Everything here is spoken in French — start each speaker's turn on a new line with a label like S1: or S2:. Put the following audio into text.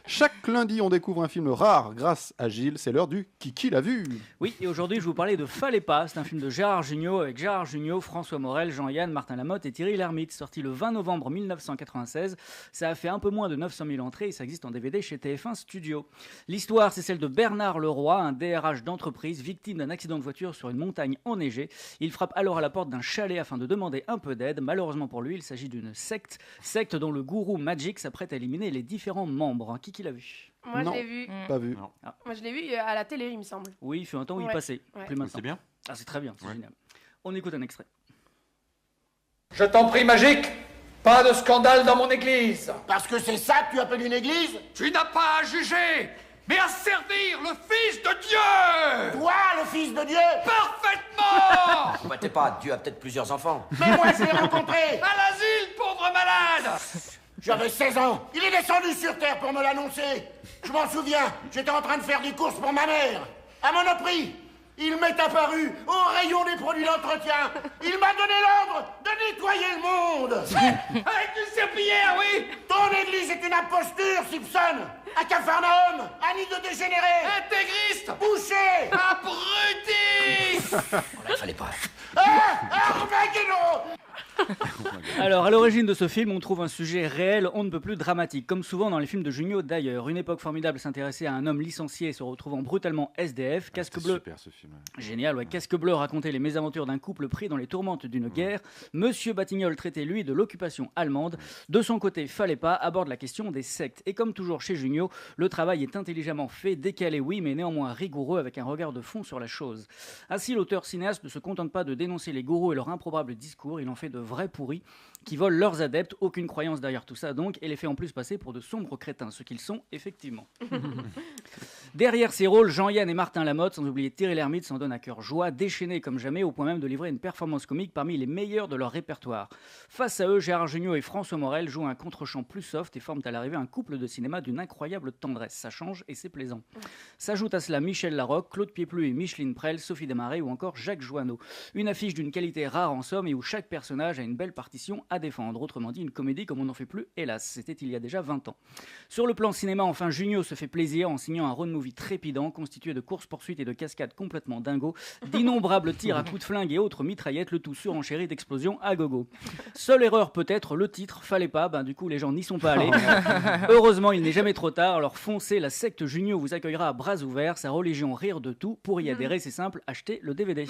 S1: Chaque lundi, on découvre un film rare grâce à Gilles. C'est l'heure du Kiki l'a vu.
S2: Oui, et aujourd'hui, je vais vous parler de Fallait pas. C'est un film de Gérard Jugnot avec Gérard Jugnot, François Morel, Jean-Yann, Martin Lamotte et Thierry Lhermitte, sorti le 20 novembre 1996. Ça a fait un peu moins de 900 000 entrées et ça existe en DVD chez TF1 Studio. L'histoire, c'est celle de Bernard Leroy, un DRH d'entreprise victime d'un accident de voiture sur une montagne enneigée. Il frappe alors à la porte d'un chalet afin de demander un peu d'aide. Malheureusement pour lui, il s'agit d'une secte dont le gourou Magic s'apprête à éliminer les différents membres. Qui l'a vu?
S3: Moi,
S1: Non.
S3: je l'ai vu.
S1: Pas vu.
S3: Moi, je l'ai vu à la télé, il me semble.
S2: Oui, il fait un temps où il
S3: Ouais.
S2: passait,
S3: Ouais.
S2: plus maintenant.
S4: C'est bien.
S2: Ah, c'est très bien, c'est
S4: Ouais.
S2: génial. On écoute un extrait.
S5: Je t'en prie, Magique, pas de scandale dans mon église.
S6: Parce que c'est ça que tu appelles une église?
S5: Tu n'as pas à juger, mais à servir le Fils de Dieu.
S6: Toi, le fils de Dieu?
S5: Parfaitement.
S7: Bah, t'es pas, Dieu a peut-être plusieurs enfants.
S6: Mais moi, je l'ai rencontré.
S5: À l'asile, pauvre malade.
S6: J'avais 16 ans. Il est descendu sur Terre pour me l'annoncer. Je m'en souviens, j'étais en train de faire des courses pour ma mère. À Monoprix, il m'est apparu au rayon des produits d'entretien. Il m'a donné l'ordre de nettoyer le monde.
S5: Avec une serpillière, oui.
S6: Ton église est une imposture, Simpson. À Capharnaüm, un nid de dégénérés.
S5: Intégriste.
S6: Boucher.
S5: Abruti.
S7: Voilà, fallait pas.
S6: Armageddon.
S2: Alors, à l'origine de ce film, on trouve un sujet réel, on ne peut plus dramatique, comme souvent dans les films de Jugnot d'ailleurs. Une époque formidable s'intéressait à un homme licencié et se retrouvant brutalement SDF, casque bleu.
S4: Super ce film.
S2: Génial, ouais. Casque bleu racontait les mésaventures d'un couple pris dans les tourmentes d'une guerre. Monsieur Batignolles traitait, lui, de l'occupation allemande. De son côté, Fallait pas aborde la question des sectes. Et comme toujours chez Jugnot, le travail est intelligemment fait, décalé, oui, mais néanmoins rigoureux, avec un regard de fond sur la chose. Ainsi, l'auteur cinéaste ne se contente pas de dénoncer les gourous et leur improbable discours, il en fait de vrais pourris qui volent leurs adeptes, aucune croyance derrière tout ça donc, et les fait en plus passer pour de sombres crétins, ce qu'ils sont effectivement. Derrière ces rôles, Jean-Yann et Martin Lamotte, sans oublier Thierry Lhermitte, s'en donnent à cœur joie, déchaînés comme jamais, au point même de livrer une performance comique parmi les meilleurs de leur répertoire. Face à eux, Gérard Jugnot et François Morel jouent un contre-champ plus soft et forment à l'arrivée un couple de cinéma d'une incroyable tendresse. Ça change et c'est plaisant. S'ajoute à cela Michel Larocque, Claude Pieplu et Micheline Prel, Sophie Desmarais ou encore Jacques Joanneau. Une affiche d'une qualité rare en somme et où chaque personnage a une belle partition à défendre. Autrement dit, une comédie comme on n'en fait plus, hélas. C'était il y a déjà 20 ans. Sur le plan cinéma, enfin, Jugnot se fait plaisir en signant un road movie trépidant, constitué de courses-poursuites et de cascades complètement dingos, d'innombrables tirs à coups de flingue et autres mitraillettes, le tout surenchéri d'explosions à gogo. Seule erreur peut-être, le titre, Fallait pas, du coup les gens n'y sont pas allés. Heureusement, il n'est jamais trop tard, alors foncez, la secte Jugnot vous accueillera à bras ouverts, sa religion rire de tout. Pour y adhérer, c'est simple, achetez le DVD.